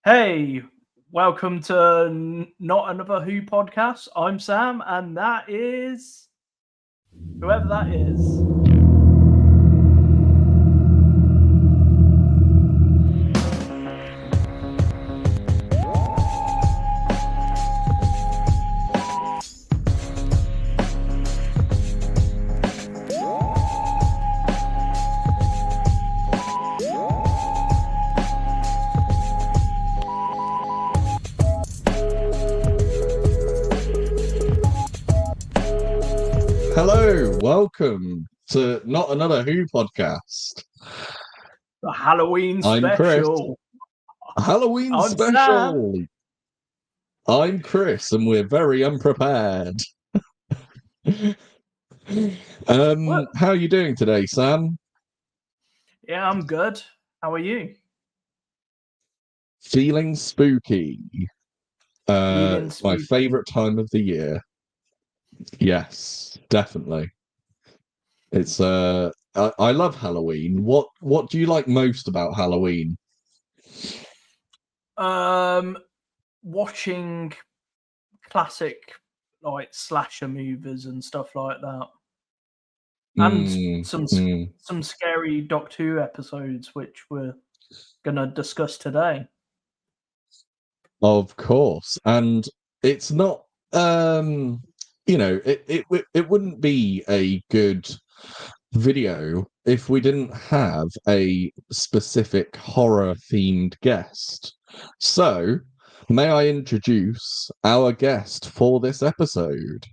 Hey, welcome to Not Another Who podcast. I'm Sam, and that is whoever that is. Hello, welcome to Not Another Who podcast. The Halloween I'm Chris. special. Halloween I'm special. Sam. I'm Chris, and we're very unprepared. How are you doing today, Sam? Yeah, I'm good. How are you? Feeling spooky. Feeling It's my spooky. favorite time of the year. Yes, definitely. It's I love Halloween. What do you like most about Halloween? Watching classic like slasher movies and stuff like that. And some scary Doctor Who episodes, which we're gonna discuss today. Of course, and it's not. It wouldn't be a good video if we didn't have a specific horror themed guest. So, may I introduce our guest for this episode?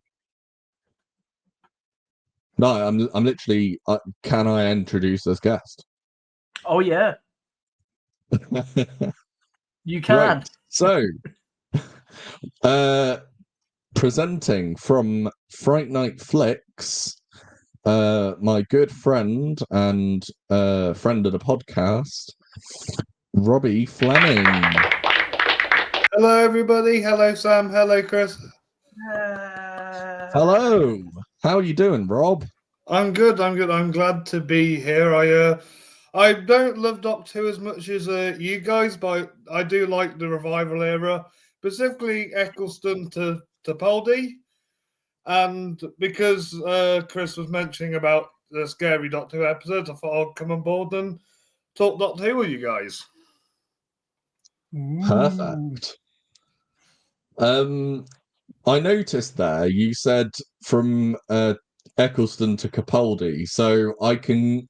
No, I'm literally. Can I introduce this guest? Oh yeah, you can. Right. So, presenting from Fright Night Flicks, my good friend and friend of the podcast, Robbie Fleming. Hello, everybody. Hello, Sam. Hello, Chris. Hello. How are you doing, Rob? I'm good. I'm glad to be here. I don't love Doctor Who as much as you guys, but I do like the revival era, specifically Eccleston to Poldy. And because Chris was mentioning about the scary Doctor Who episodes, I thought I'd come on board and talk Doctor Who with you guys. Perfect. I noticed there you said from Eccleston to Capaldi, so I can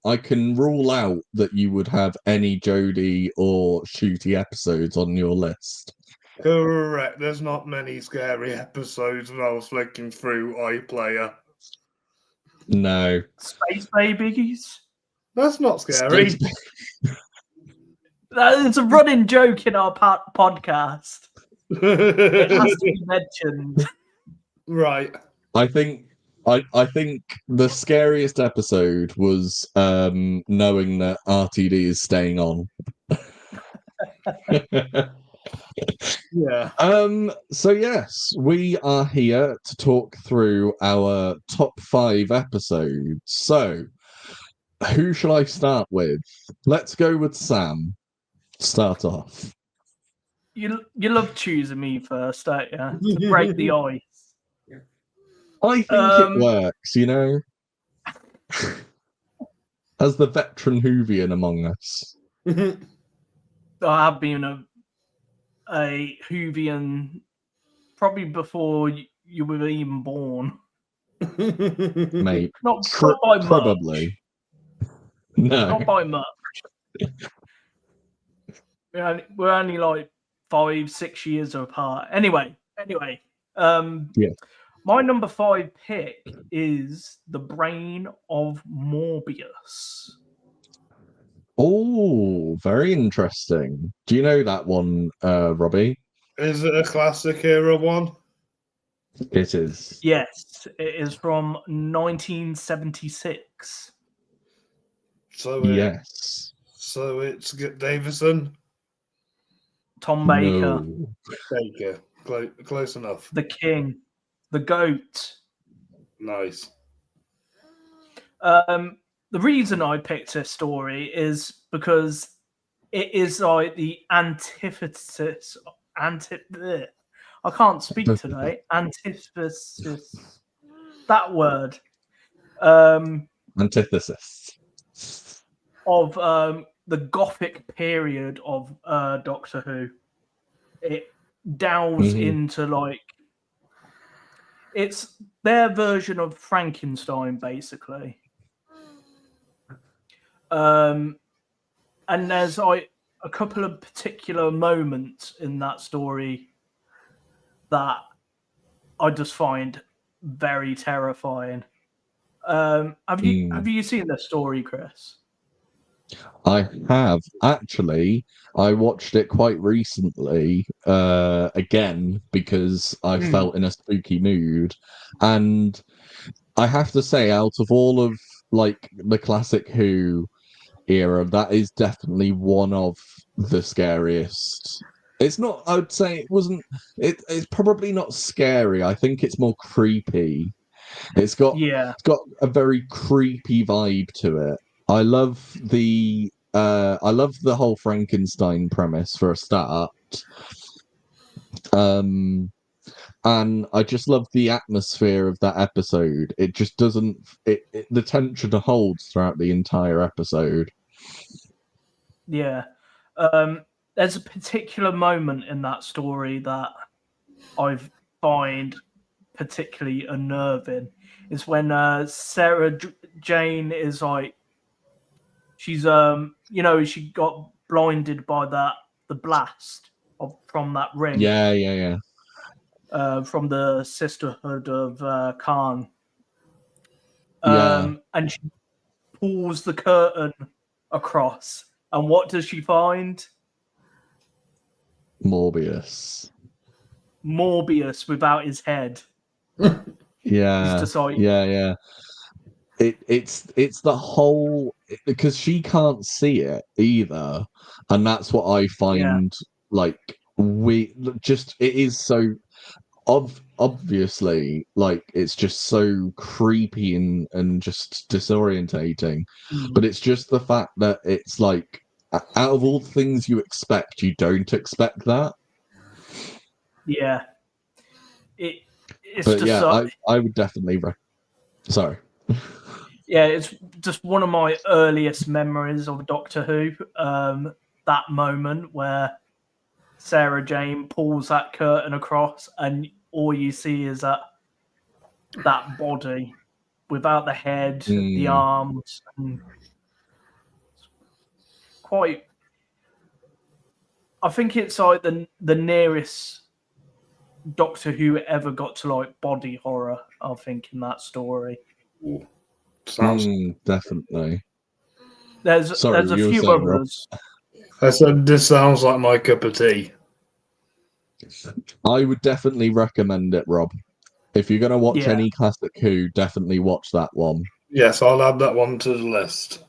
rule out that you would have any Jodie or Shooty episodes on your list. Correct. There's not many scary episodes when I was flicking through iPlayer. No. Space Babies. That's not scary. It's a running joke in our podcast. It has to be mentioned. Right. I think the scariest episode was knowing that RTD is staying on. Yeah. So yes, we are here to talk through our top 5 episodes. So, who shall I start with? Let's go with Sam. Start off. You love choosing me first, don't you? To break the ice. I think it works, you know? As the veteran Whovian among us. I have been a Whovian probably before you were even born. Mate. Not by probably. Much. No. Not by much. We're only like 5-6 years apart. Anyway. Yeah. My number 5 pick is The Brain of Morbius. Oh, very interesting. Do you know that one, Robbie? Is it a classic era one? It is. Yes, it is from 1976. Yes. So it's Davison? Tom Baker. No. Baker. Close enough. The King. The GOAT. Nice. The reason I picked this story is because it is like the antithesis. I can't speak today. Antithesis. That word. Antithesis. Of the Gothic period of Doctor Who. It delves into like it's their version of Frankenstein, basically. And there's like a couple of particular moments in that story that I just find very terrifying. Have you seen the story, Chris? I have actually. I watched it quite recently again because I felt in a spooky mood, and I have to say, out of all of like the classic Who era, that is definitely one of the scariest. It's not. I would say it wasn't. It's probably not scary. I think it's more creepy. It's got a very creepy vibe to it. I love the whole Frankenstein premise for a start. And I just love the atmosphere of that episode. It just doesn't the tension holds throughout the entire episode. Yeah. There's a particular moment in that story that I find particularly unnerving. Is when Sarah Jane is like, she's she got blinded by the blast from that ring. Yeah. From the Sisterhood of Khan. Yeah. And she pulls the curtain across, and what does she find? Morbius without his head. Yeah. He's just like, yeah. It's the whole, because she can't see it either, and that's what I find like it is so obviously, like, it's just so creepy and just disorientating. But it's just the fact that it's like, out of all the things you expect, you don't expect that. Yeah. It's but just yeah, I would definitely sorry. Yeah, it's just one of my earliest memories of Doctor Who. That moment where Sarah Jane pulls that curtain across, and all you see is that body without the head, the arms, and quite. I think it's like the nearest Doctor Who ever got to like body horror, I think, in that story. Definitely. There's a few others. I said this sounds like my cup of tea. I would definitely recommend it, Rob. If you're going to watch any classic Who, definitely watch that one. Yes, I'll add that one to the list.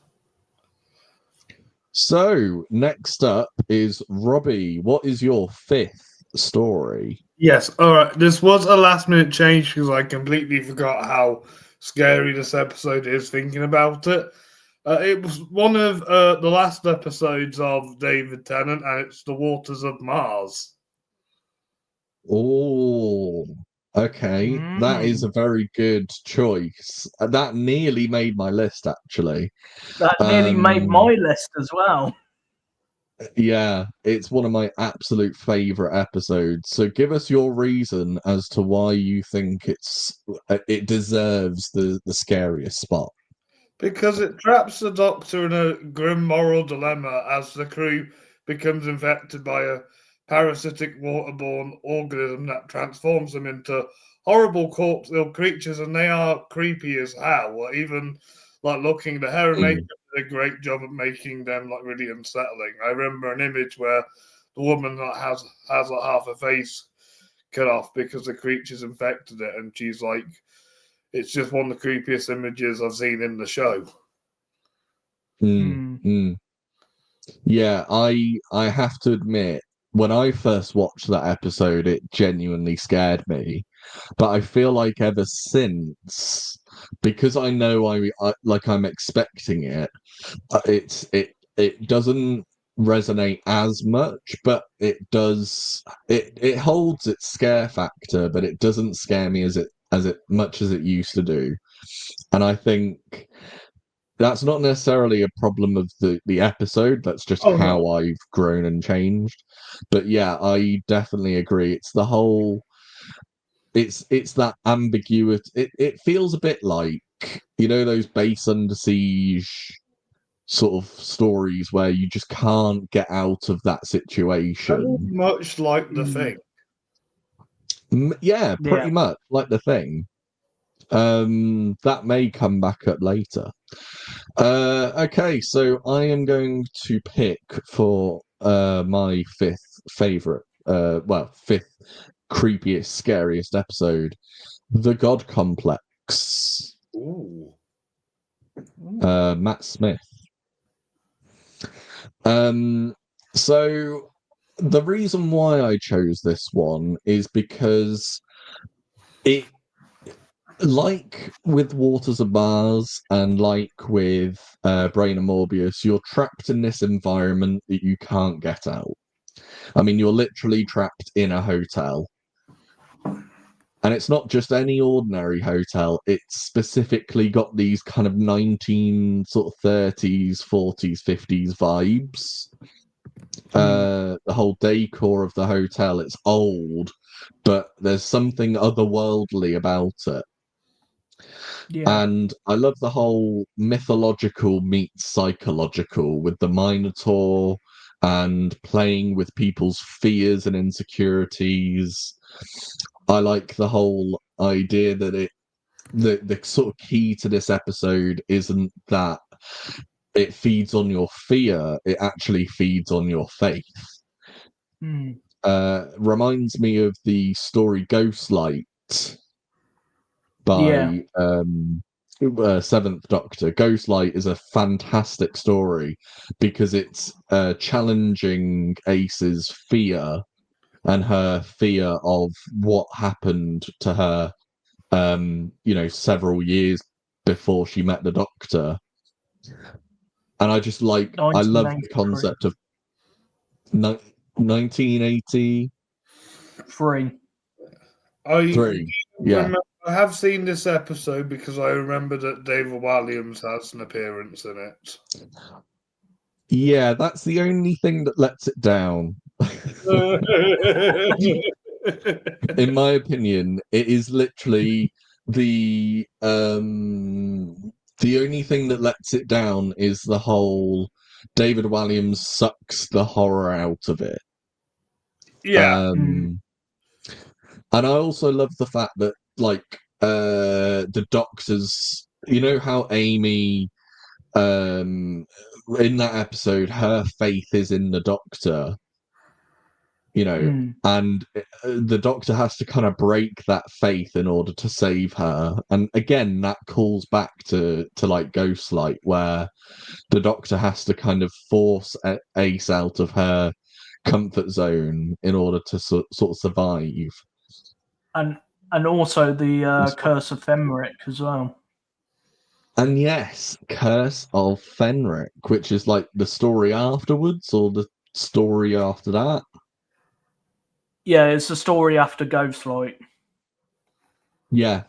So, next up is Robbie. What is your fifth story? Yes, all right. This was a last-minute change because I completely forgot how scary this episode is thinking about it. It was one of the last episodes of David Tennant, and it's The Waters of Mars. Oh, okay. That is a very good choice. That nearly made my list, actually. That nearly made my list as well. Yeah, it's one of my absolute favorite episodes. So give us your reason as to why you think it deserves the scariest spot. Because it traps the Doctor in a grim moral dilemma as the crew becomes infected by a parasitic waterborne organism that transforms them into horrible corpse-ill creatures, and they are creepy as hell. Even like looking, the hair and makeup did a great job of making them like really unsettling. I remember an image where the woman that has like half her face cut off because the creature's infected it, and she's like, it's just one of the creepiest images I've seen in the show. Yeah, I have to admit, when I first watched that episode, it genuinely scared me. But I feel like ever since, because I know I'm expecting it, it doesn't resonate as much, but it does. It holds its scare factor, but it doesn't scare me as much as it used to do. And I think that's not necessarily a problem of the episode. That's just how I've grown and changed. But yeah, I definitely agree. It's the whole. It's that ambiguity. It feels a bit like, you know, those base under siege sort of stories where you just can't get out of that situation. Much like The Thing. Yeah, pretty much like The Thing. That may come back up later. Okay, so I am going to pick for my fifth creepiest, scariest episode, The God Complex. Ooh. Matt Smith. So the reason why I chose this one is because it, like with Waters of Mars and like with Brain and Morbius, you're trapped in this environment that you can't get out. I mean, you're literally trapped in a hotel. And it's not just any ordinary hotel. It's specifically got these kind of 19 sort of 30s, 40s, 50s vibes. The whole decor of the hotel, it's old, but there's something otherworldly about it. Yeah. And I love the whole mythological meets psychological with the Minotaur and playing with people's fears and insecurities. I like the whole idea that the sort of key to this episode isn't that it feeds on your fear, it actually feeds on your faith. Reminds me of the story Ghostlight by Seventh Doctor. Ghostlight is a fantastic story because it's challenging Ace's fear and her fear of what happened to her, several years before she met the Doctor. And I just I love the concept of 1983. I have seen this episode because I remember that David Walliams has an appearance in it. Yeah, that's the only thing that lets it down. In my opinion, it is literally the only thing that lets it down is the whole David Walliams sucks the horror out of it. Yeah. And I also love the fact that the Doctors, you know how Amy in that episode, her faith is in the Doctor, and the Doctor has to kind of break that faith in order to save her. And again, that calls back to like Ghostlight, where the Doctor has to kind of force Ace out of her comfort zone in order to sort of survive. And also the Curse of Fenric as well. And yes, Curse of Fenric, which is like the story afterwards or the story after that. Yeah, it's the story after Ghostlight. Yeah.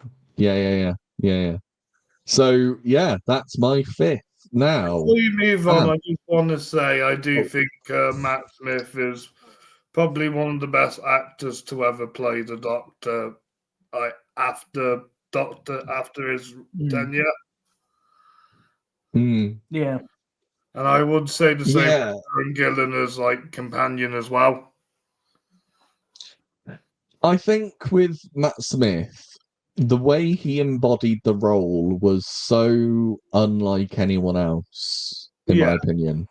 So yeah, that's my fifth. Now, before you move on, I just want to say I do think Matt Smith is probably one of the best actors to ever play the Doctor. After his tenure. Yeah. And I would say the same for Karen Gillan as companion as well. I think with Matt Smith, the way he embodied the role was so unlike anyone else, in my opinion.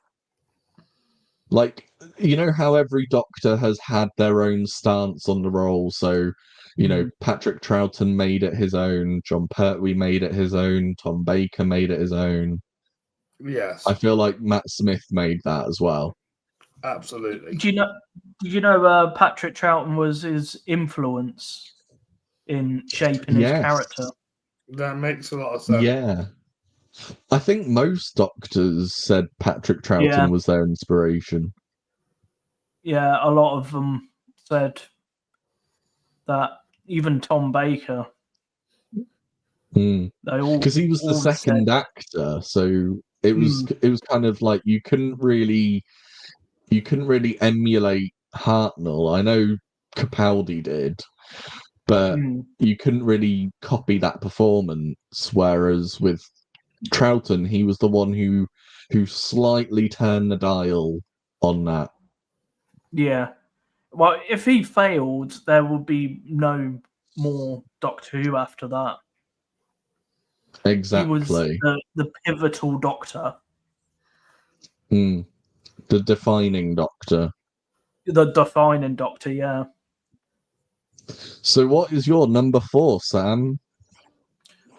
Like, you know how every Doctor has had their own stance on the role, so Patrick Troughton made it his own, John Pertwee made it his own, Tom Baker made it his own. Yes. I feel like Matt Smith made that as well. Absolutely. Did you know Patrick Troughton was his influence in shaping his character? That makes a lot of sense. Yeah. I think most doctors said Patrick Troughton was their inspiration. Yeah, a lot of them said that. Even Tom Baker. Because he was the second actor, so it was kind of like you couldn't really emulate Hartnell. I know Capaldi did, but you couldn't really copy that performance. Whereas with Troughton, he was the one who slightly turned the dial on that. Yeah. Well, if he failed, there would be no more Doctor Who after that. Exactly. He was the pivotal Doctor. The defining Doctor. The defining Doctor, yeah. So what is your number 4, Sam?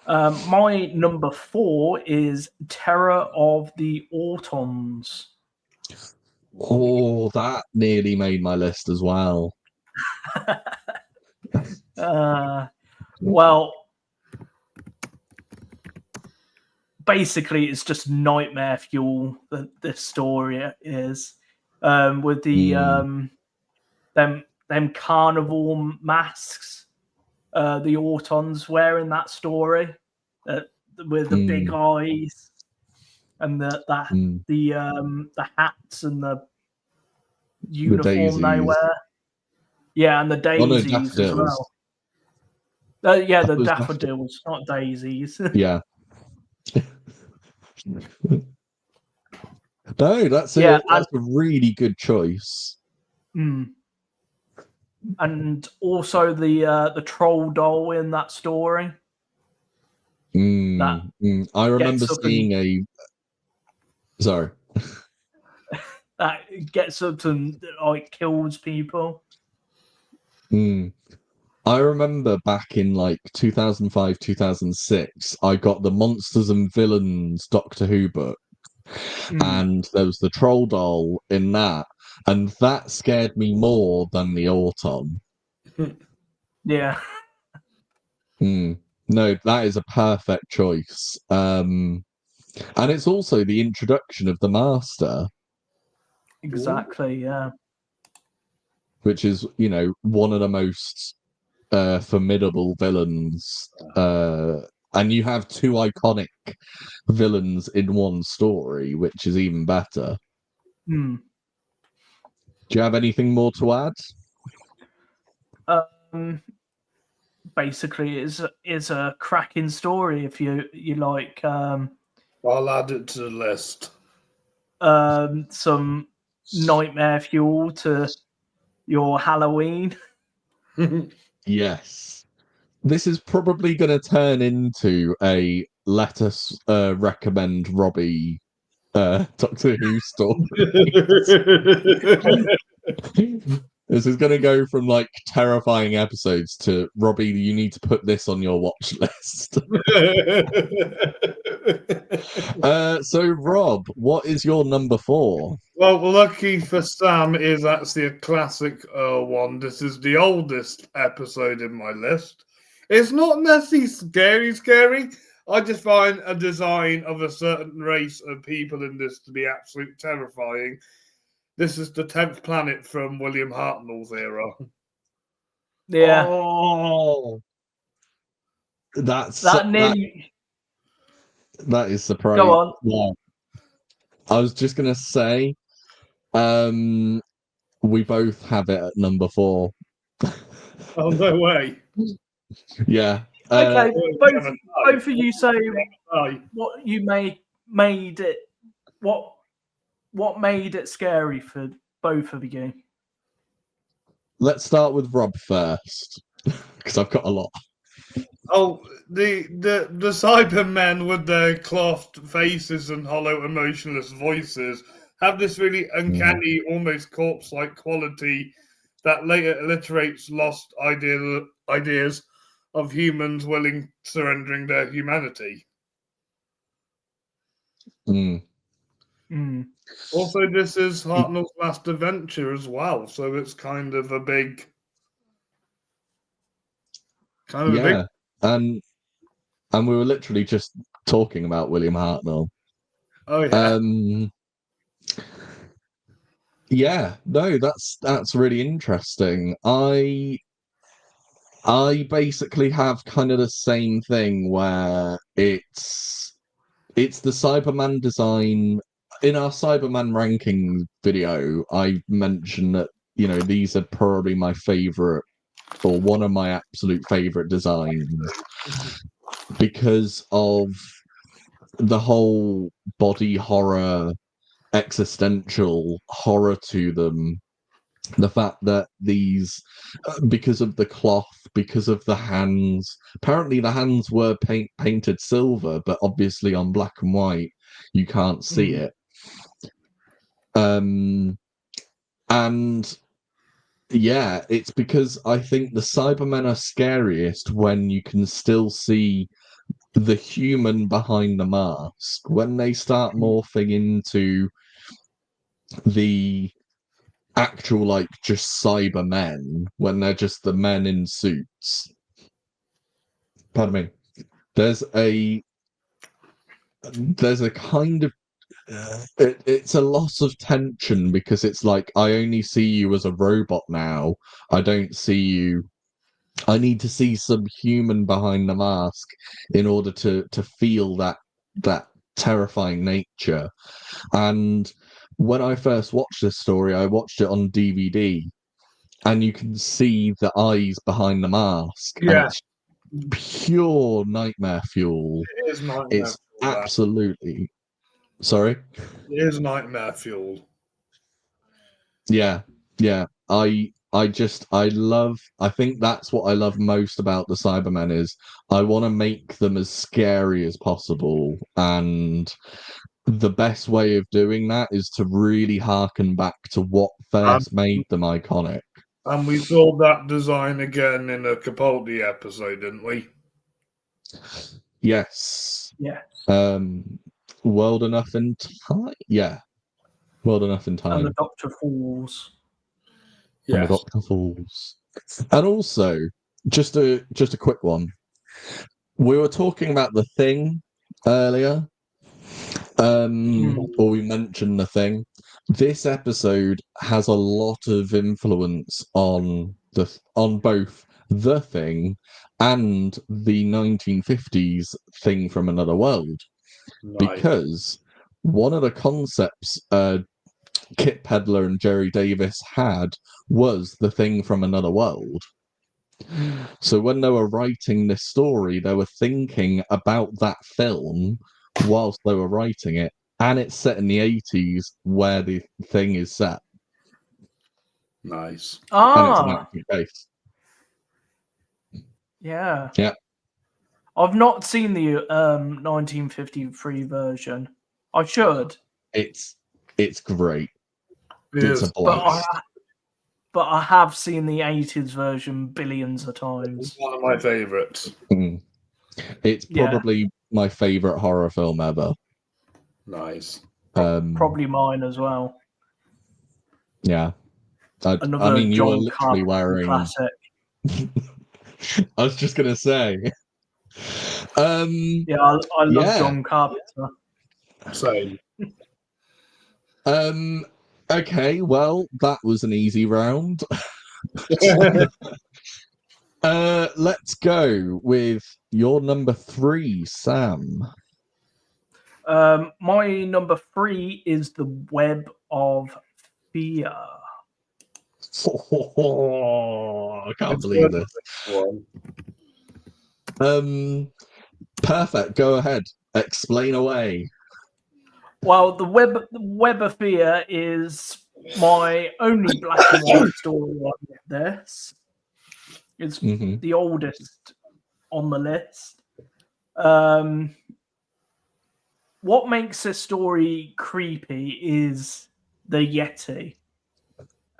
My number 4 is Terror of the Autons. Oh, that nearly made my list as well. Well, basically, it's just nightmare fuel that this story is. With the them carnival masks, the Autons wear in that story, with the big eyes and the hats and the uniform they wear. Yeah, and the daisies as well. Yeah, the daffodils, not daisies. Yeah. No, that's a really good choice. And also the troll doll in that story. I remember seeing Sorry. That gets up and kills people. I remember back in 2005, 2006, I got the Monsters and Villains Doctor Who book. And there was the troll doll in that, and that scared me more than the Auton. Yeah. No, that is a perfect choice. And it's also the introduction of the Master. Exactly, yeah. Which is, one of the most formidable villains. And you have 2 iconic villains in one story, which is even better. Do you have anything more to add? Basically, it's a cracking story if you like. I'll add it to the list. Some nightmare fuel to your Halloween. Yes. This is probably going to turn into a let us recommend Robbie Doctor Who story. This is going to go from terrifying episodes to Robbie, you need to put this on your watch list. So Rob, what is your number 4? Well, lucky for Sam is actually a classic one. This is the oldest episode in my list. It's not necessarily scary. I just find a design of a certain race of people in this to be absolutely terrifying. This is the 10th Planet from William Hartnell's era. Yeah. Oh, that is surprising. Go on. Yeah. I was just gonna say, we both have it at number 4. Oh no way! Yeah. Okay, both of you say what you made it. What made it scary for both of you? Let's start with Rob first, because I've got a lot. Oh, the Cybermen with their clothed faces and hollow, emotionless voices have this really uncanny, almost corpse-like quality that later alliterates lost ideas of humans surrendering their humanity. Also, this is Hartnell's last adventure as well, so it's kind of a big. And we were literally just talking about William Hartnell. Oh yeah. Yeah, no, that's really interesting. I basically have kind of the same thing where it's the Cyberman design. In our Cyberman ranking video, I mentioned that, these are probably my favorite, or one of my absolute favorite designs, because of the whole body horror, existential horror to them. The fact that these, because of the cloth, because of the hands, apparently the hands were painted silver, but obviously on black and white, you can't see it. And yeah, it's because I think the Cybermen are scariest when you can still see the human behind the mask. When they start morphing into the actual, like, just Cybermen, when they're just the men in suits. Pardon me. There's a kind of it's a loss of tension, because it's like, I only see you as a robot now. I don't see you. I need to see some human behind the mask in order to feel that terrifying nature. And when I first watched this story, I watched it on DVD, and you can see the eyes behind the mask, and Yeah. it's pure nightmare fuel. It is nightmare It's fuel. absolutely. Sorry? It is nightmare fuel. Yeah. I think that's what I love most about the Cybermen, is I want to make them as scary as possible, and the best way of doing that is to really harken back to what first made them iconic. And we saw that design again in a Capaldi episode, didn't we? Yes. Yeah. World Enough in Time? Yeah. World Enough in Time. And the Doctor Falls. And the Doctor Falls. And also, just a quick one. We were talking about The Thing earlier. Or we mentioned The Thing. This episode has a lot of influence on both The Thing and the 1950s Thing from Another World. Nice. Because one of the concepts Kit Pedler and Jerry Davis had was The Thing from Another World. So when they were writing this story, they were thinking about that film whilst they were writing it, and it's set in the 80s where the Thing is set. Nice. And it's an accurate case. Yeah. Yeah. I've not seen the 1953 version. I should. It's great. It's a blast. But I have seen the 80s version billions of times. It's one of my favourites. It's probably my favourite horror film ever. Nice. Probably mine as well. Yeah. Another I mean, you are John literally wearing... classic. I was just going to say. Yeah, I love John Carpenter. Same. Okay, well, that was an easy round. Let's go with your number 3, Sam. My number 3 is the Web of Fear. I can't believe this. Perfect. Go ahead. Explain away. Well, the Web of Fear is my only black and white story like this. It's the oldest on the list. What makes this story creepy is the Yeti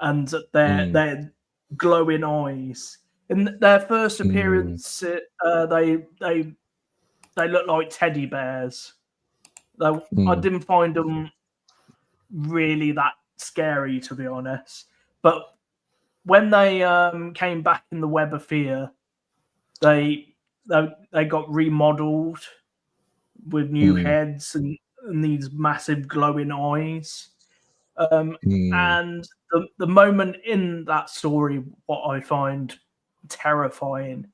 and their glowing eyes. In their first appearance, they look like teddy bears. I didn't find them really that scary, to be honest. But when they came back in the Web of Fear, they got remodeled with new heads and these massive glowing eyes. And the moment in that story, what I find terrifying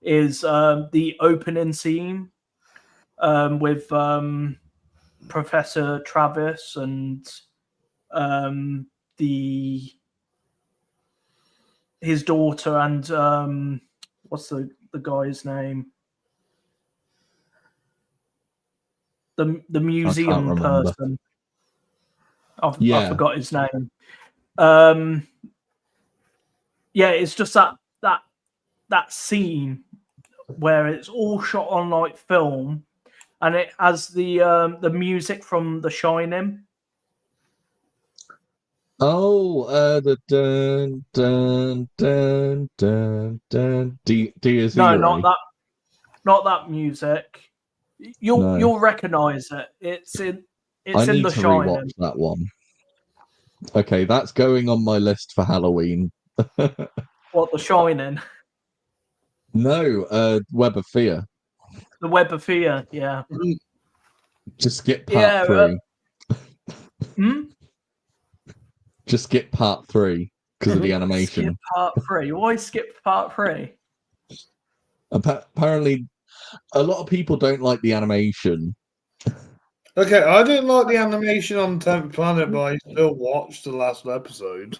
is the opening scene with Professor Travis and his daughter and what's the guy's name? The museum person. I forgot his name. It's just that scene where it's all shot on like film, and it has the music from The Shining. Oh, the dun dun dun dun dun. Diaz No, Irae. not that music. You'll recognize it. It's in I need The to Shining. rewatch that one. Okay, that's going on my list for Halloween. What, The Shining? No, Web of Fear. The Web of Fear, yeah. Just skip part 3. Just skip part 3 because of the animation. Skip part 3. Why skip part 3? Apparently, a lot of people don't like the animation. Okay, I didn't like the animation on 10th Planet, but I still watched the last episode.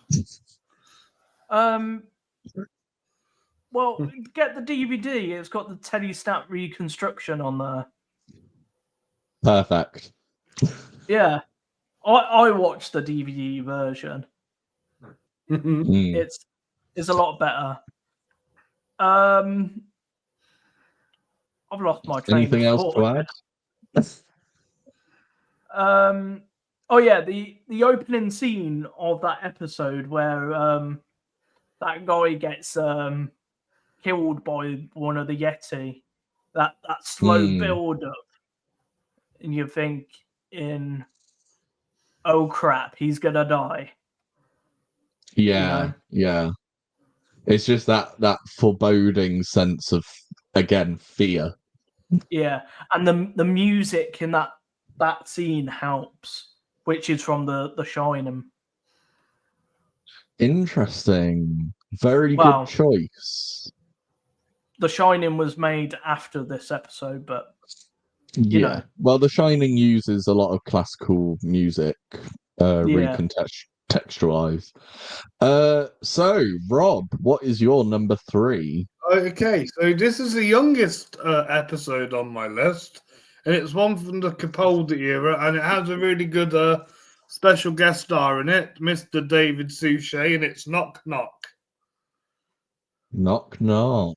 Well, get the DVD. It's got the Telesnap reconstruction on there. Perfect. Yeah. I watched the DVD version. It's a lot better. I've lost my train Anything of else thought. to add? Oh yeah, the opening scene of that episode where that guy gets killed by one of the Yeti. That slow build up, and you think oh crap, he's gonna die. Yeah, yeah. It's just that foreboding sense of, again, fear. Yeah, and the music in that scene helps, which is from the Shining. Interesting. Very good choice. The Shining was made after this episode, but you know. Well, The Shining uses a lot of classical music, recontextualized. So, Rob, what is your number 3? Okay, so this is the youngest episode on my list, and it's one from the Capaldi era, and it has a really good special guest star in it, Mr. David Suchet, and it's Knock Knock. Knock Knock.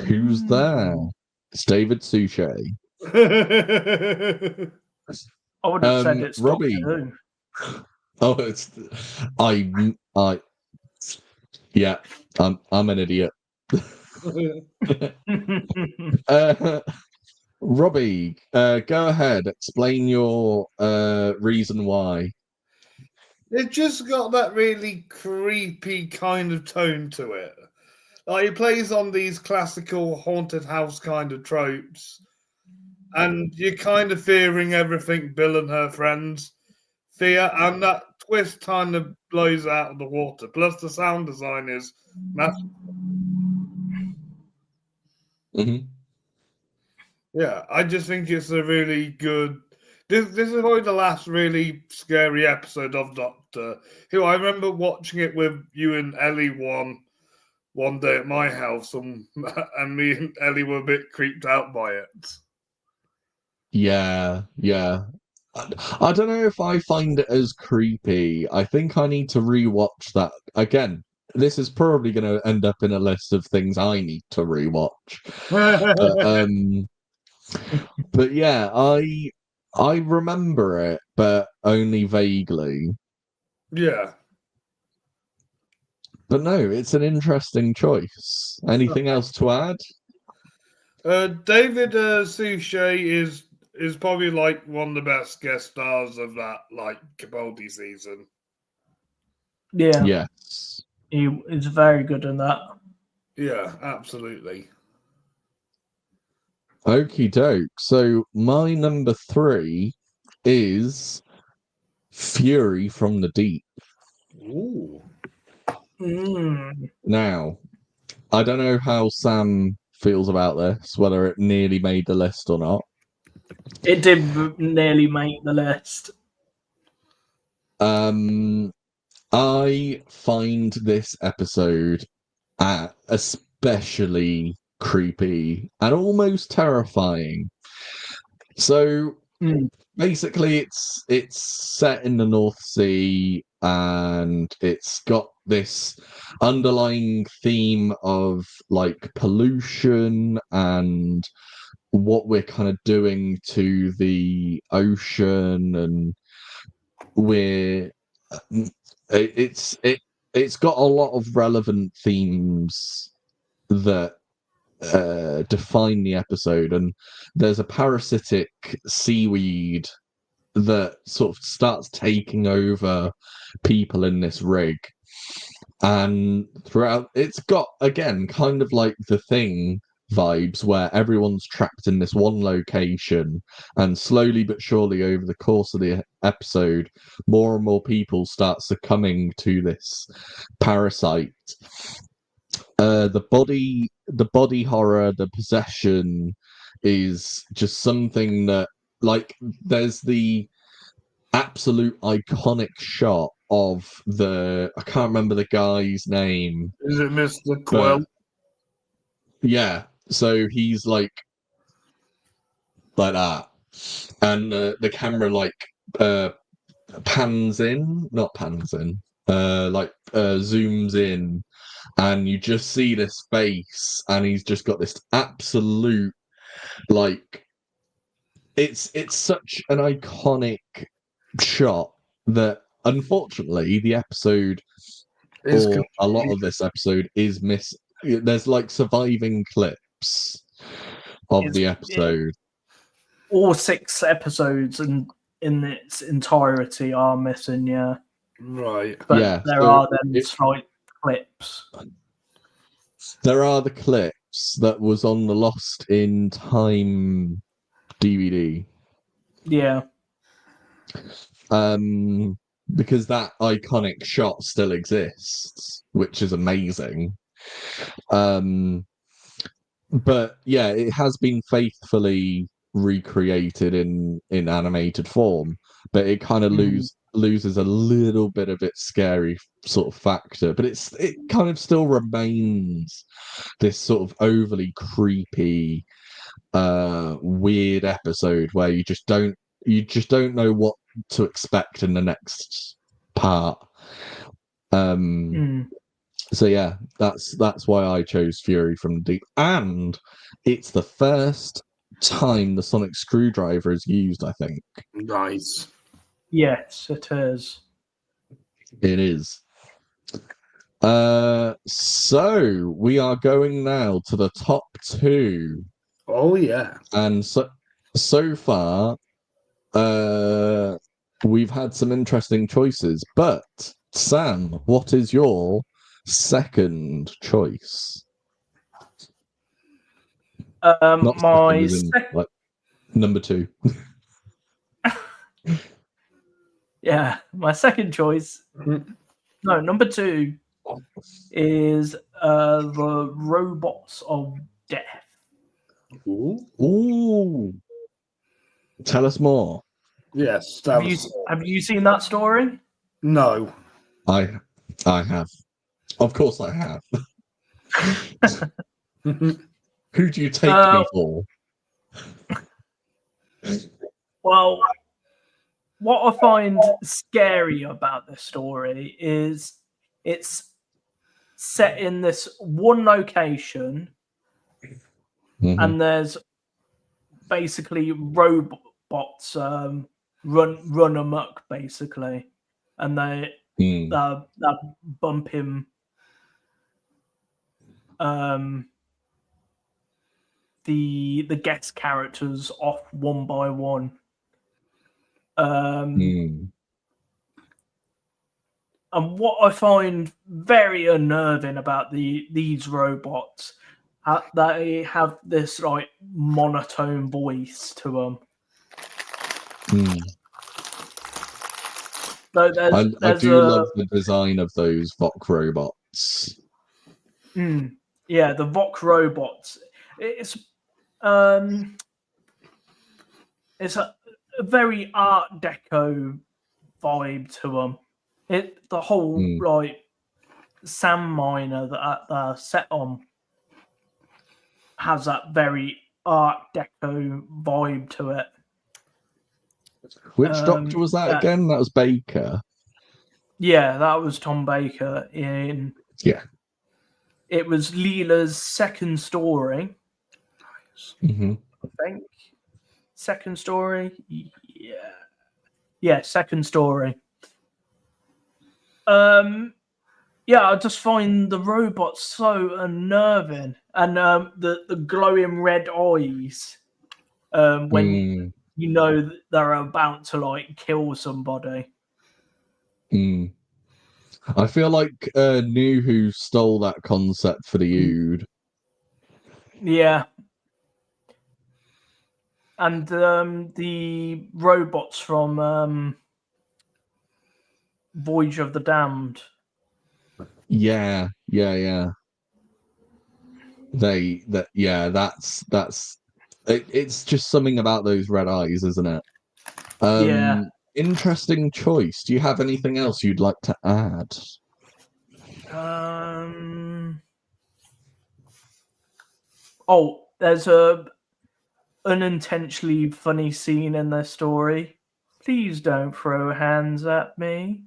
Who's there? It's David Suchet. I would have said it's Robbie. Doctor Who. Oh, it's yeah. I'm an idiot. Robbie, go ahead. Explain your reason why. It just got that really creepy kind of tone to it. Like, it plays on these classical haunted house kind of tropes, and you're kind of fearing everything Bill and her friends fear, and that twist kind of blows out of the water. Plus, the sound design is massive. Yeah, I just think it's a really good. This is probably the last really scary episode of Doctor Who. I remember watching it with you and Ellie one day at my house, and me and Ellie were a bit creeped out by it. Yeah. I don't know if I find it as creepy. I think I need to rewatch that again. This is probably going to end up in a list of things I need to rewatch. But yeah, I remember it, but only vaguely. Yeah. But no, it's an interesting choice. Anything else to add? David Suchet is probably like one of the best guest stars of that Capaldi season. Yeah. Yes. He is very good in that. Yeah, absolutely. Okie doke. So my number 3 is Fury from the Deep. Ooh. Now, I don't know how Sam feels about this, whether it nearly made the list or not. It did nearly make the list. I find this episode especially creepy and almost terrifying. So basically, it's set in the North Sea, and it's got this underlying theme of like pollution and what we're kind of doing to the ocean, and we're it's got a lot of relevant themes that define the episode, and there's a parasitic seaweed that sort of starts taking over people in this rig, and throughout it's got again kind of like The Thing vibes where everyone's trapped in this one location, and slowly but surely over the course of the episode more and more people start succumbing to this parasite. The body horror, the possession is just something that, like, there's the absolute iconic shot of I can't remember the guy's name. Is it Mr. Quill? Yeah, so he's like that, and the camera zooms in, and you just see this face, and he's just got this absolute, like, it's such an iconic shot that unfortunately the episode a lot of this episode is there's like surviving clips of the episode. All 6 episodes in its entirety are missing, yeah. Right. But yeah, there are them slight clips. There are the clips that was on the Lost in Time DVD. Yeah. Because that iconic shot still exists, which is amazing. But yeah, it has been faithfully recreated in animated form, but it kind of loses a little bit of its scary sort of factor, but it kind of still remains this sort of overly creepy weird episode where you just don't know what to expect in the next part. So yeah, that's why I chose Fury from the Deep, and it's the first time the sonic screwdriver is used, I think. Nice. Yes, it is. It is. So we are going now to the top 2. Oh yeah. And so far, we've had some interesting choices, but Sam, what is your second choice? Like number 2. Yeah, my second choice. No, number 2 is the Robots of Death. Ooh. Tell us more. Yes. Have you seen that story? No. I have. Of course I have. Who do you take me for? Well, what I find scary about this story is it's set in this one location, and there's basically robots run amok, basically, and they bump him. The guest characters off one by one. And what I find very unnerving about these robots, they have this like monotone voice to them. So I do love the design of those Vok robots. Yeah, the Vok robots. It's a very Art Deco vibe to them. The whole like sand miner that they're set on has that very Art Deco vibe to it. Which Doctor was that again? That was Baker. Yeah, that was Tom Baker in. Yeah. It was Leela's second story. I think. Second story? Yeah. Yeah, second story. Yeah, I just find the robots so unnerving. And the glowing red eyes when you know that they're about to like kill somebody. I feel like knew who stole that concept for the Ood. Yeah. And the robots from Voyage of the Damned. Yeah. It's just something about those red eyes, isn't it? Yeah. Interesting choice. Do you have anything else you'd like to add? Oh, there's a unintentionally funny scene in their story. Please don't throw hands at me.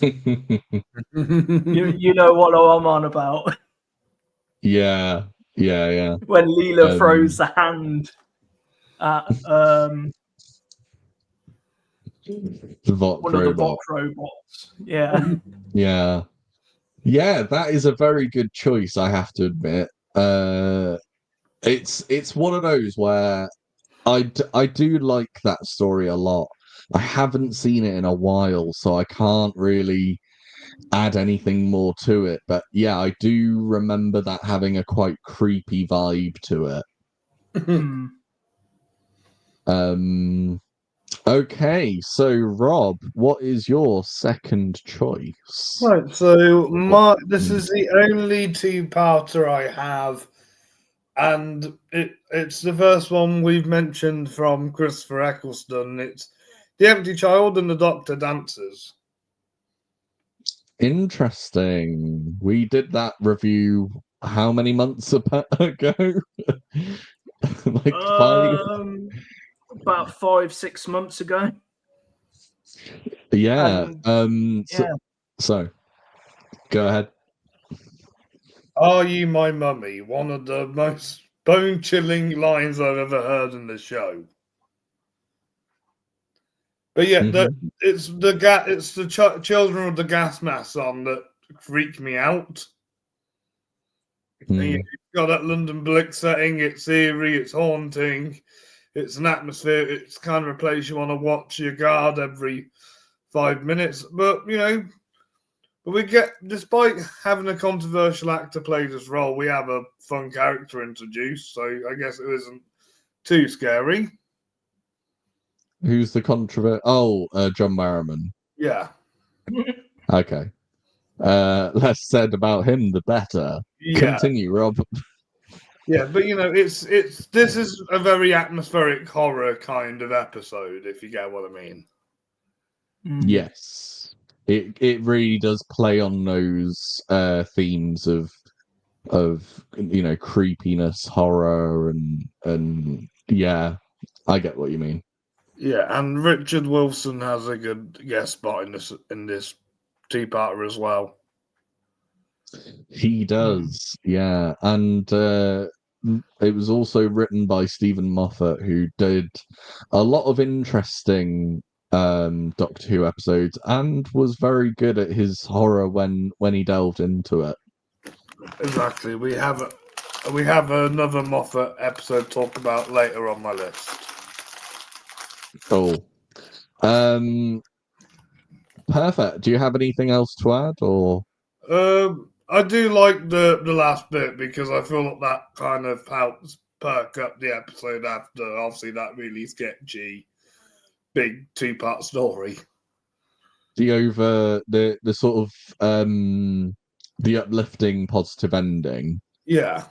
you know what I'm on about. Yeah. When Leela throws the hand at the Vok one of the Vok robots. Yeah. Yeah, that is a very good choice, I have to admit. It's one of those where I do like that story a lot. I haven't seen it in a while, so I can't really add anything more to it. But yeah, I do remember that having a quite creepy vibe to it. Okay, so Rob, what is your second choice? Right, so this is the only two-parter I have, and it's the first one we've mentioned from Christopher Eccleston. It's The Empty Child and the Doctor Dances. Interesting. We did that review how many months ago? Like 5? About 5-6 months ago. Yeah. So go ahead. Are you my mummy? One of the most bone-chilling lines I've ever heard in the show. But yeah, it's the children with the gas masks on that freak me out. You've got that London Blitz setting. It's eerie. It's haunting. It's an atmosphere. It's kind of a place you want to watch your guard every 5 minutes. But we get, despite having a controversial actor play this role, we have a fun character introduced. So I guess it isn't too scary. Who's the controversial? Oh, John Barrowman. Yeah. Okay. Less said about him, the better. Yeah. Continue, Rob. Yeah, but this is a very atmospheric horror kind of episode, if you get what I mean. Yes, it really does play on those themes of creepiness, horror, and yeah, I get what you mean. Yeah, and Richard Wilson has a good guest spot in this two-parter as well. He does, yeah, and it was also written by Stephen Moffat, who did a lot of interesting Doctor Who episodes and was very good at his horror when he delved into it. Exactly. We have another Moffat episode to talk about later on my list. Cool. Perfect. Do you have anything else to add, or? I do like the last bit because I feel that kind of helps perk up the episode after obviously that really sketchy big 2-part story. The sort of the uplifting positive ending. Yeah.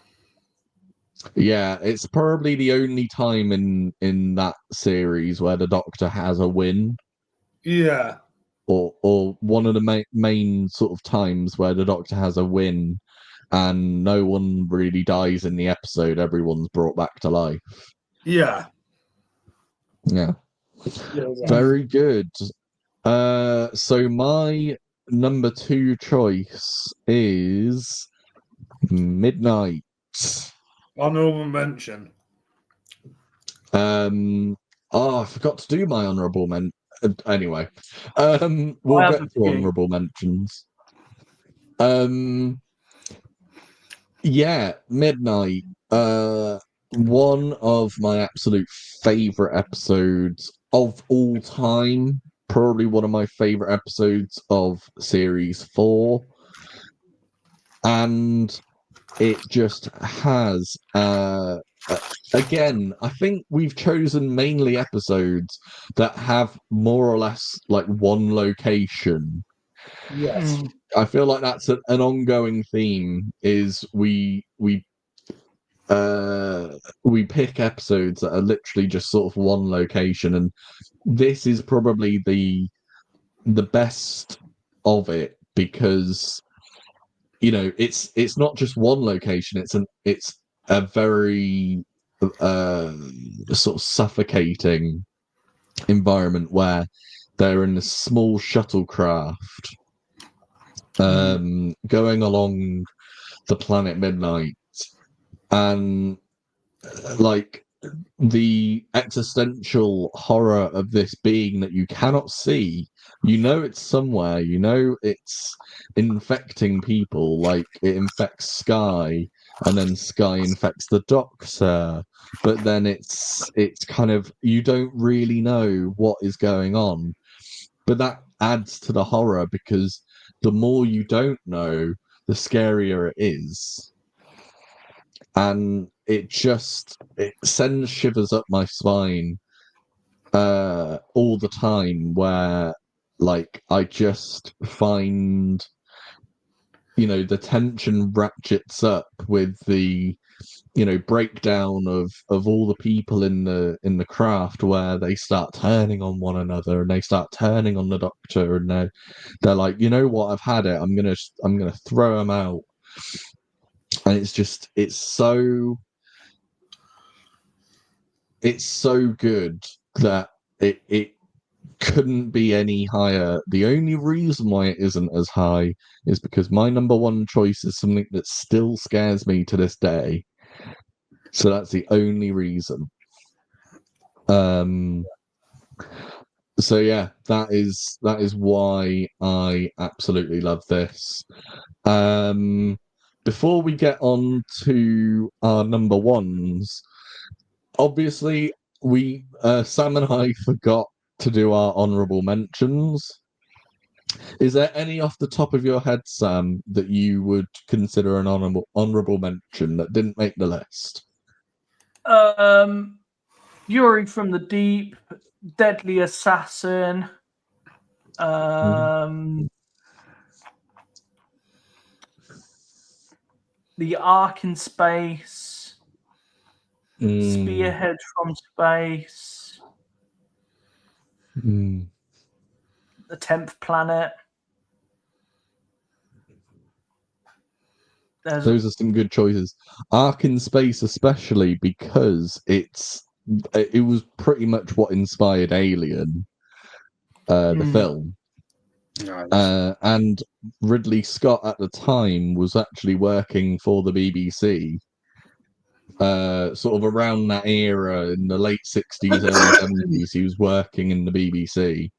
Yeah, it's probably the only time in that series where the Doctor has a win. Yeah. Or one of the main sort of times where the Doctor has a win and no one really dies in the episode, everyone's brought back to life. Yeah. Yeah. Very good. So my number 2 choice is Midnight. Honorable mention. I forgot to do my honorable mention. Anyway, we'll get to honorable mentions. Yeah, Midnight. One of my absolute favorite episodes of all time. Probably one of my favorite episodes of series 4. And it just has again, I think we've chosen mainly episodes that have more or less like one location. Yes. I feel like that's an ongoing theme. Is we pick episodes that are literally just sort of one location, and this is probably the best of it because it's not just one location. It's a very sort of suffocating environment where they're in a small shuttlecraft going along the planet Midnight, and like the existential horror of this being that you cannot see. It's somewhere, it's infecting people, like it infects Sky, and then Sky infects the Doctor, but then it's kind of, you don't really know what is going on. But that adds to the horror because the more you don't know, the scarier it is. And it sends shivers up my spine all the time, where like I just find the tension ratchets up with the breakdown of all the people in the craft, where they start turning on one another and they start turning on the Doctor, and they're like, you know what, I've had it, I'm gonna throw him out. And it's so good that it couldn't be any higher. The only reason why it isn't as high is because my number 1 choice is something that still scares me to this day. So that's the only reason. So yeah, that is why I absolutely love this. Before we get on to our number 1s, obviously Sam and I forgot to do our honorable mentions. Is there any off the top of your head, Sam, that you would consider an honorable mention that didn't make the list? Fury from the Deep, Deadly Assassin, The Ark in Space, Spearhead from Space, The 10th Planet. Those are some good choices. Ark in Space, especially because it was pretty much what inspired Alien, the film. Nice. And Ridley Scott at the time was actually working for the BBC, sort of around that era in the late 60s, early 70s. He was working in the BBC.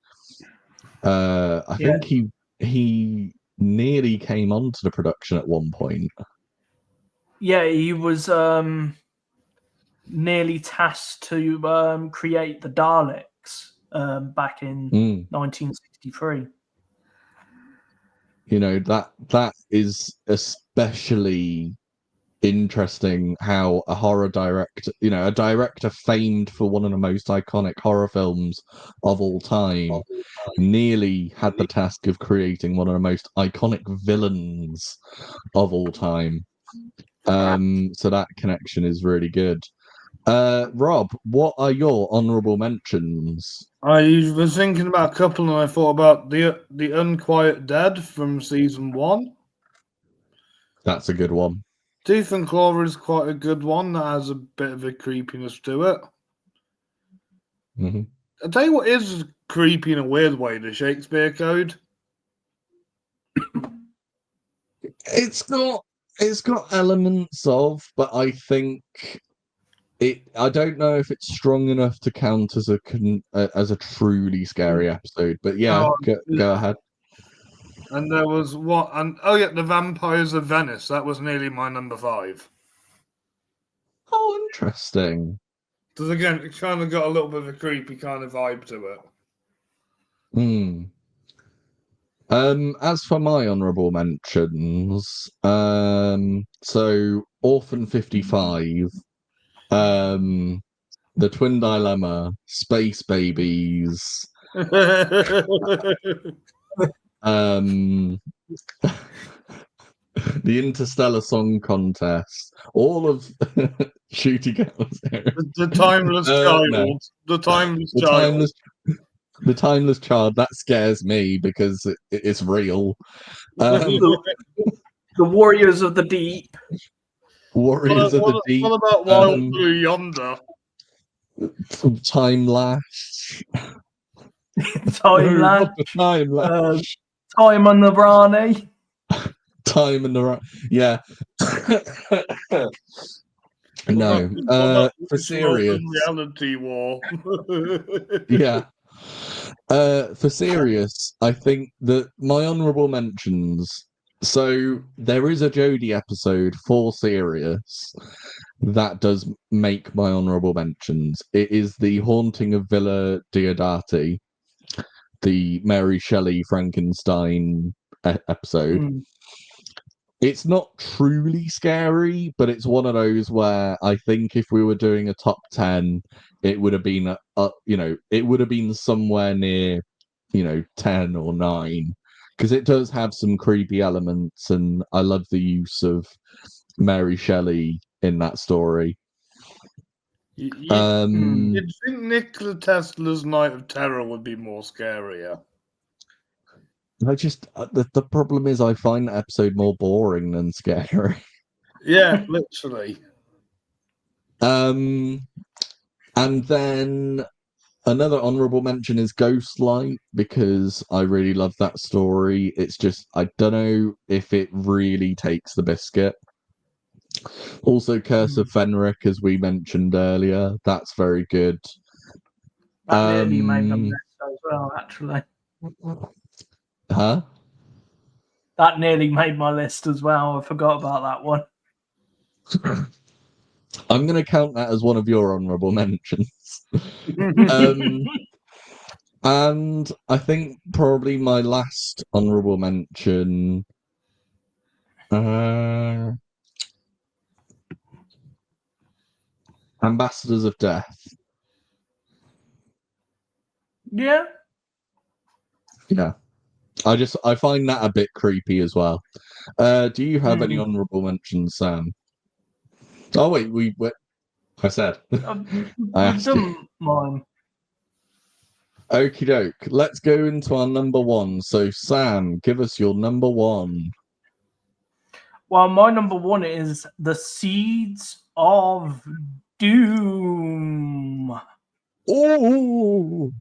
I think he nearly came onto the production at one point. Yeah, he was nearly tasked to create the Daleks back in 1963. that is especially interesting, how a horror director, a director famed for one of the most iconic horror films of all time, nearly had the task of creating one of the most iconic villains of all time. So that connection is really good. Rob, what are your honourable mentions? I was thinking about a couple, and I thought about the Unquiet Dead from season 1. That's a good one. Teeth and Claw is quite a good one that has a bit of a creepiness to it. Mm-hmm. I'll tell you what is creepy in a weird way, the Shakespeare Code. It's got elements of, but I think I don't know if it's strong enough to count as a truly scary episode. But yeah, go ahead. And there was what? And the Vampires of Venice. That was nearly my number 5. Oh, interesting. Because again, it kind of got a little bit of a creepy kind of vibe to it. As for my honourable mentions, so Orphan 55, The Twin Dilemma, Space Babies, the Interstellar Song Contest, all of Shooty Girls. The Timeless Child. No. The Timeless Child. The Timeless Child, that scares me because it's real. The Warriors of the Deep. Warriors of the Deep. What about Wild Blue Yonder? Time Lash. Time Lash. Time Lash. Time on the Brani. Time and the yeah. No. For serious. Reality War. Yeah. For serious, I think that my honourable mentions. So there is a Jodie episode for serious that does make my honourable mentions. It is the Haunting of Villa Diodati, the Mary Shelley Frankenstein episode. It's not truly scary, but it's one of those where I think if we were doing a top 10, it would have been it would have been somewhere near 10 or 9, because it does have some creepy elements, and I love the use of Mary Shelley in that story. You'd think Nikola Tesla's Night of Terror would be more scarier. I just the problem is I find that episode more boring than scary. Yeah, literally. And then another honourable mention is Ghostlight, because I really love that story. It's just I don't know if it really takes the biscuit. Also, Curse of Fenric, as we mentioned earlier, that's very good. That nearly made the list as well, actually. Huh? That nearly made my list as well. I forgot about that one. I'm going to count that as one of your honourable mentions. And I think probably my last honourable mention. Ambassadors of Death. Yeah. Yeah. I find that a bit creepy as well. Do you have any honourable mentions, Sam? Oh wait, I said. I've done mine. Okie doke. Let's go into our number 1. So Sam, give us your number 1. Well, my number 1 is The Seeds of Doom. Ooh.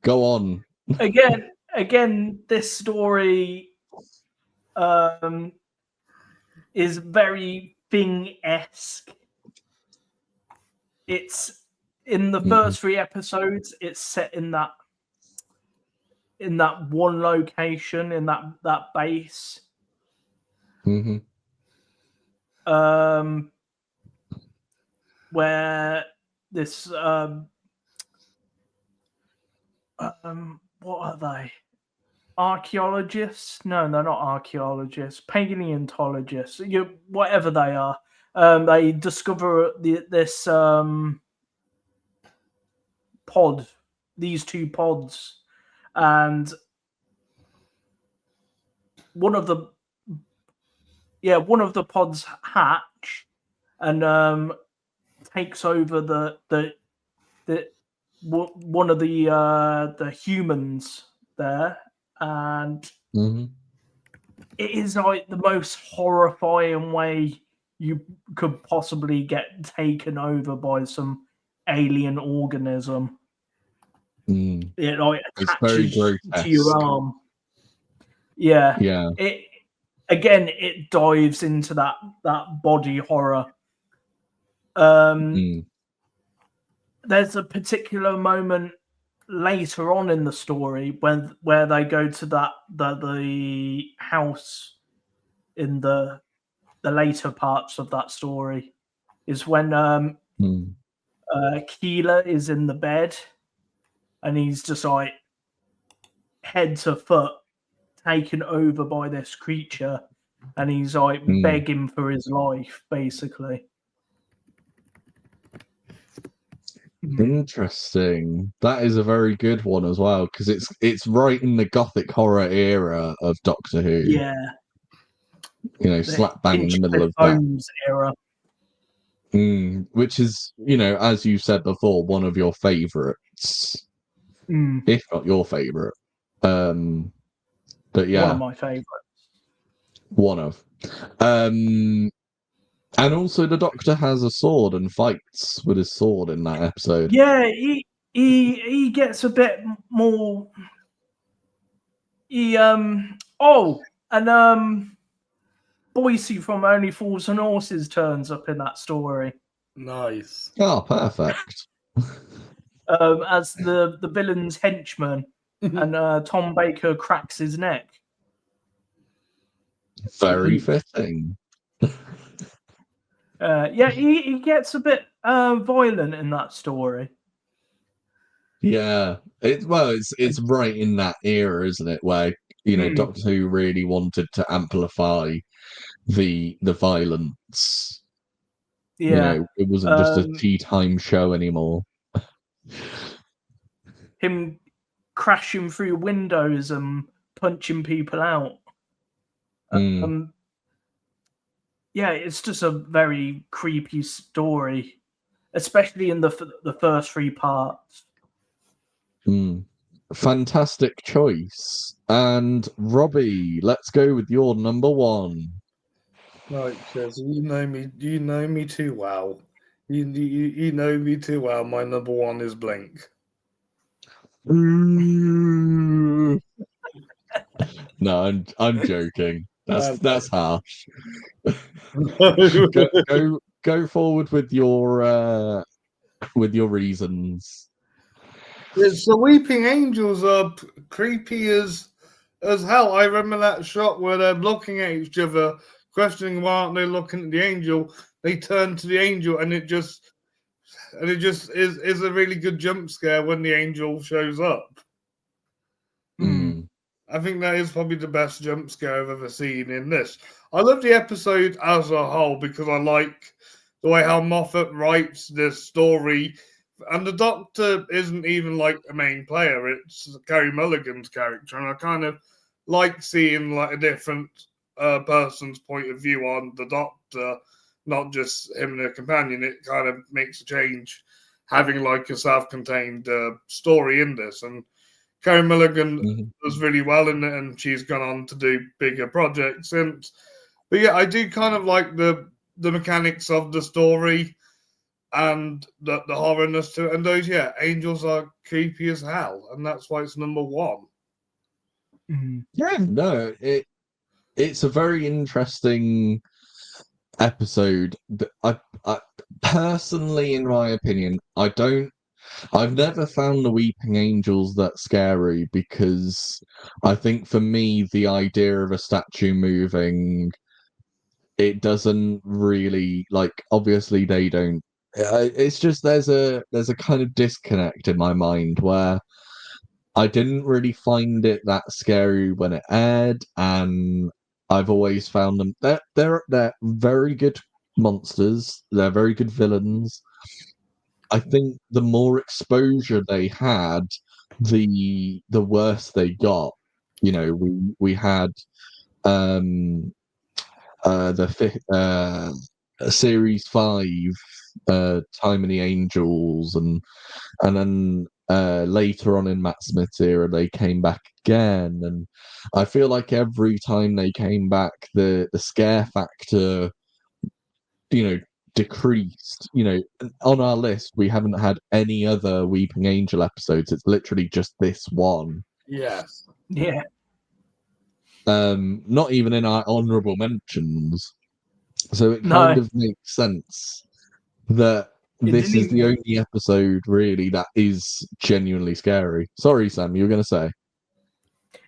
Go on. Again, this story is very Thing-esque. It's in the first 3 episodes. It's set in that one location, in that base. Where this what are they? archaeologists. No, they're not archaeologists. Paleontologists. Whatever they are. They discover this pod. These two pods, and one of the pods hatch and takes over the one of the humans there, and it is like the most horrifying way you could possibly get taken over by some alien organism. It like attaches to your arm. Yeah. It dives into that body horror. There's a particular moment later on in the story where they go to the house in the later parts of that story, is when Keeler is in the bed and he's just like head to foot taken over by this creature, and he's like begging for his life, basically. Interesting. That is a very good one as well, because it's right in the gothic horror era of Doctor Who. Yeah. Slap bang in the middle of that era. Which is, as you said before, one of your favorites, if not your favorite. But yeah, one of my favorites. One of. And also, the Doctor has a sword and fights with his sword in that episode. Yeah, he gets a bit more. Boise from Only Fools and Horses turns up in that story. Nice. Oh, perfect. As the villain's henchman, and Tom Baker cracks his neck. Very fitting. He gets a bit violent in that story. Yeah, it's right in that era, isn't it? Where Doctor Who really wanted to amplify the violence. Yeah, it wasn't just a tea time show anymore. Him crashing through windows and punching people out. Yeah, it's just a very creepy story, especially in the first 3 parts. Fantastic choice. And Robbie, let's go with your number 1. Right, Chaz, you know me too well. You know me too well. My number 1 is Blink. No, I'm joking. That's harsh. go forward with your reasons. It's the Weeping Angels are creepy as hell. I remember that shot where they're looking at each other, questioning why aren't they looking at the angel. They turn to the angel, and it just is a really good jump scare when the angel shows up. I think that is probably the best jump scare I've ever seen in this. I love the episode as a whole because I like the way how Moffat writes this story. And the Doctor isn't even like a main player. It's Carey Mulligan's character. And I kind of like seeing like a different person's point of view on the Doctor, not just him and a companion. It kind of makes a change having like a self-contained story in this. And Carey Mulligan does really well in it, and she's gone on to do bigger projects since. But yeah, I do kind of like the mechanics of the story and the horrorness to it. And those, angels are creepy as hell, and that's why it's number 1. Yeah, no, it's a very interesting episode. I personally, in my opinion, I've never found the Weeping Angels that scary, because I think for me the idea of a statue moving, it doesn't really, like, obviously they don't. It's just there's a kind of disconnect in my mind where I didn't really find it that scary when it aired, and I've always found them they're very good monsters. They're very good villains. I think the more exposure they had, the worse they got. You know, we had the series 5, Time of the Angels, and then later on in Matt Smith's era they came back again, and I feel like every time they came back the scare factor, you know, decreased. You know, on our list we haven't had any other Weeping Angel episodes. It's literally just this one. Yes. Yeah. Not even in our honorable mentions. So it kind of makes sense that this is the only episode really that is genuinely scary. Sorry, Sam, you were going to say?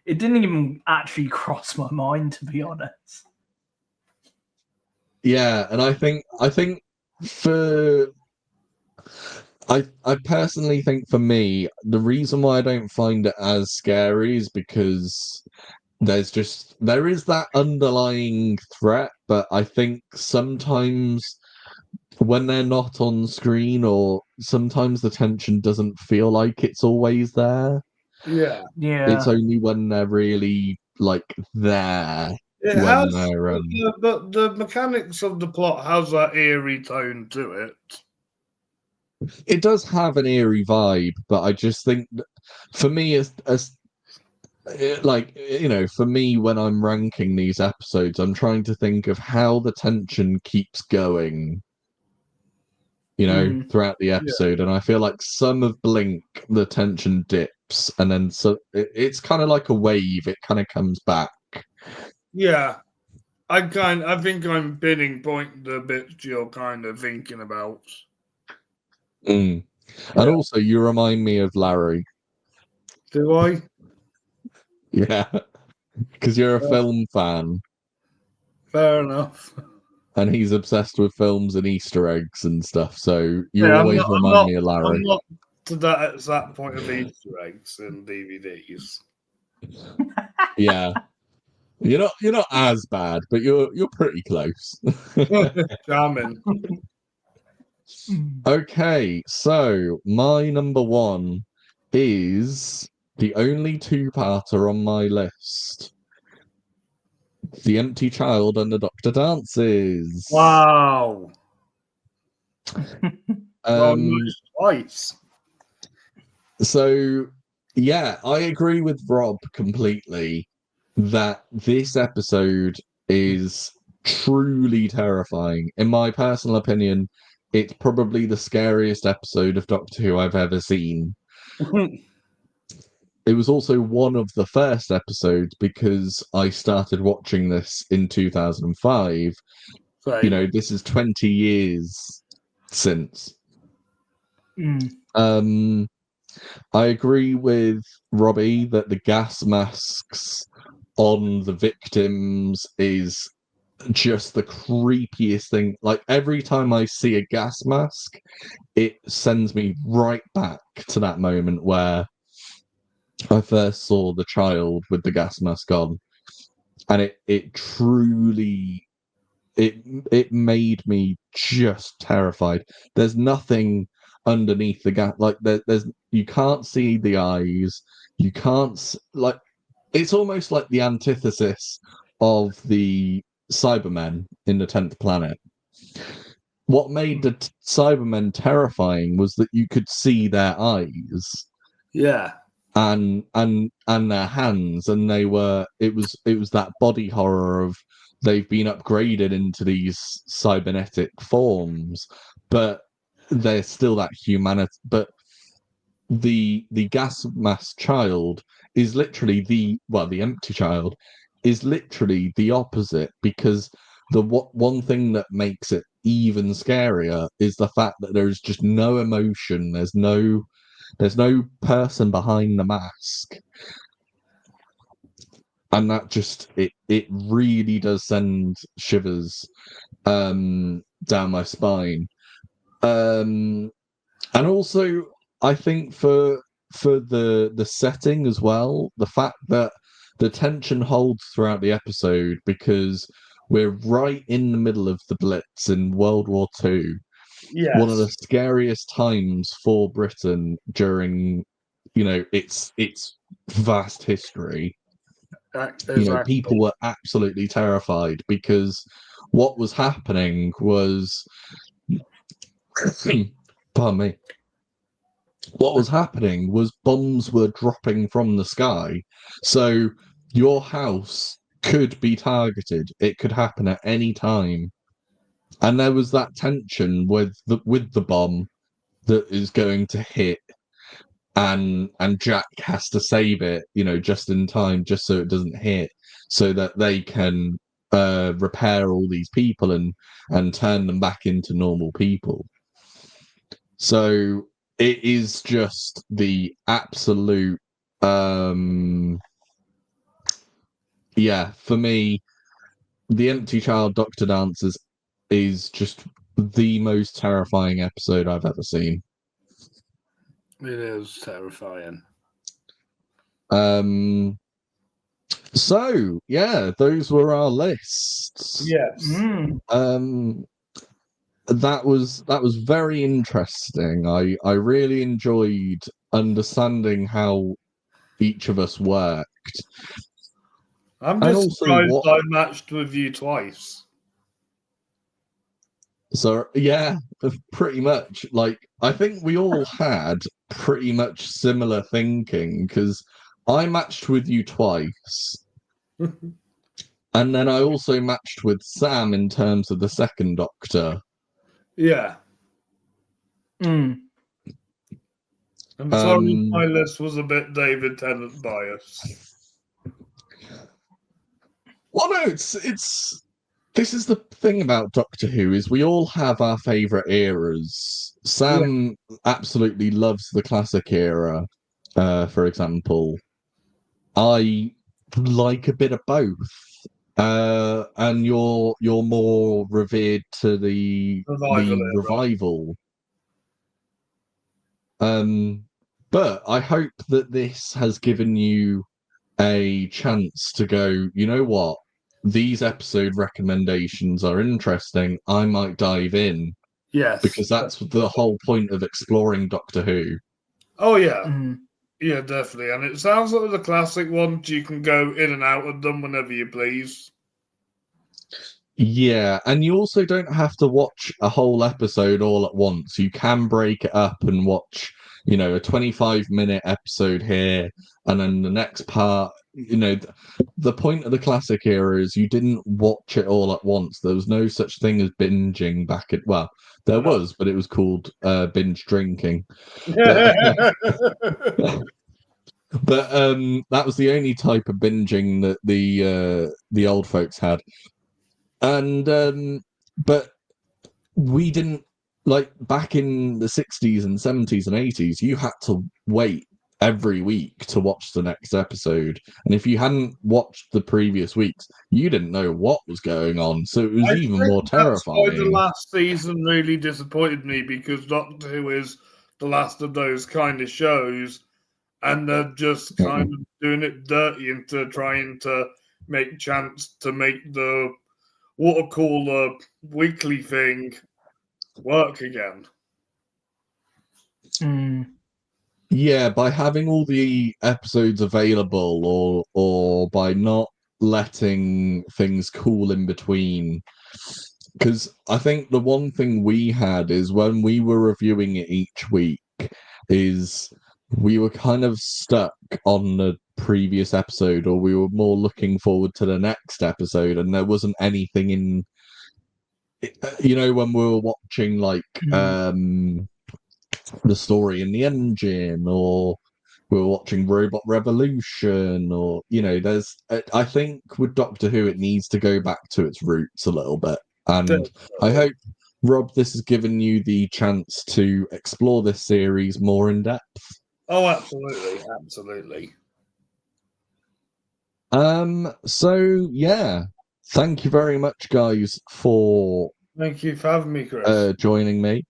It didn't even actually cross my mind, to be honest. Yeah, and I think for I personally think for me, the reason why I don't find it as scary is because there is that underlying threat, but I think sometimes when they're not on screen, or sometimes the tension doesn't feel like it's always there. Yeah. It's only when they're really like there. It has, but the mechanics of the plot has that eerie tone to it. It does have an eerie vibe, but I just think for me, as like, you know, for me when I'm ranking these episodes, I'm trying to think of how the tension keeps going, you know, throughout the episode. And I feel like some of Blink, the tension dips, and then so it's kind of like a wave. It kind of comes back. Yeah, I think I'm pinpointing the bits you're kind of thinking about. And also, you remind me of Larry. Do I? Yeah, because you're a film fan. Fair enough. And he's obsessed with films and Easter eggs and stuff. So you always remind me of Larry. I'm not to that exact point of Easter eggs and DVDs. Yeah, you're not as bad, but you're pretty close. Charming. Okay, so my number 1 is the only 2-parter on my list. The Empty Child and the Doctor Dances. Wow. Twice. So, yeah, I agree with Rob completely that this episode is truly terrifying. In my personal opinion, it's probably the scariest episode of Doctor Who I've ever seen. It was also one of the first episodes because I started watching this in 2005. Same. You know, this is 20 years since. I agree with Robbie that the gas masks on the victims is just the creepiest thing. Like, every time I see a gas mask, it sends me right back to that moment where I first saw the child with the gas mask on, and it truly it made me just terrified. There's nothing underneath the gas, like there's you can't see the eyes, you can't like, it's almost like the antithesis of the Cybermen in the 10th Planet. What made the Cybermen terrifying was that you could see their eyes. Yeah. And their hands, and it was that body horror of they've been upgraded into these cybernetic forms, but they're still that humanity. But the gas mask child is literally the empty child is literally the opposite, because the one thing that makes it even scarier is the fact that there is just no emotion. There's no person behind the mask, and that just it really does send shivers down my spine. And also, I think for for the setting as well, the fact that the tension holds throughout the episode because we're right in the middle of the Blitz in World War II. Yes. One of the scariest times for Britain during, its vast history. Exactly. People were absolutely terrified because what was happening was, pardon me, what was happening was bombs were dropping from the sky. So your house could be targeted. It could happen at any time. And there was that tension with the bomb that is going to hit, and Jack has to save it, just in time, just so it doesn't hit, so that they can repair all these people and turn them back into normal people. So it is just the absolute, for me, the Empty Child Doctor Dances is just the most terrifying episode I've ever seen. It is terrifying. So yeah, those were our lists. Yes. That was very interesting. I really enjoyed understanding how each of us worked. I'm And just also surprised I matched with you twice. So yeah, pretty much. Like, I think we all had pretty much similar thinking, because I matched with you twice. And then I also matched with Sam in terms of the second Doctor. Yeah. And sorry, my list was a bit David Tennant biased. Well, no, it's this is the thing about Doctor Who, is we all have our favourite eras. Sam absolutely loves the classic era, for example. I like a bit of both. And you're more revered to the revival. But I hope that this has given you a chance to go, you know what? These episode recommendations are interesting. I might dive in. Yes. Because that's the whole point of exploring Doctor Who. Oh, yeah. Yeah, definitely. And it sounds like the classic ones, you can go in and out of them whenever you please. Yeah, and you also don't have to watch a whole episode all at once. You can break it up and watch, a 25-minute episode here, and then the next part. The point of the classic era is you didn't watch it all at once. There was no such thing as binging back at, well, there was, but it was called binge drinking. But that was the only type of binging that the old folks had. And but we didn't, like, back in the 60s and 70s and 80s, you had to wait every week to watch the next episode, and if you hadn't watched the previous weeks, you didn't know what was going on, so it was even more terrifying. That's why the last season really disappointed me, because Doctor Who is the last of those kind of shows, and they're just kind of doing it dirty into trying to make chance to make the water cooler weekly thing work again. Yeah, by having all the episodes available, or by not letting things cool in between. Because I think the one thing we had is, when we were reviewing it each week, is we were kind of stuck on the previous episode, or we were more looking forward to the next episode, and there wasn't anything in, when we were watching, like, the story in the engine, or we were watching Robot Revolution, or there's, I think with Doctor Who, it needs to go back to its roots a little bit. And I hope, Rob, this has given you the chance to explore this series more in depth. Oh, absolutely. So yeah, thank you very much, guys, for thank you for having me, Chris. Joining me.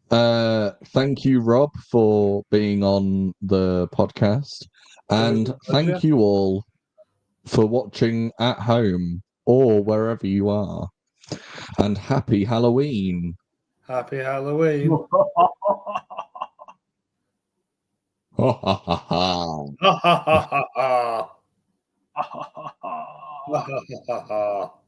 Thank you, Rob, for being on the podcast. And thank you all for watching at home or wherever you are. And happy Halloween. Happy Halloween. Ha ha ha ha. Ha ha ha ha ha. Ha ha ha ha ha.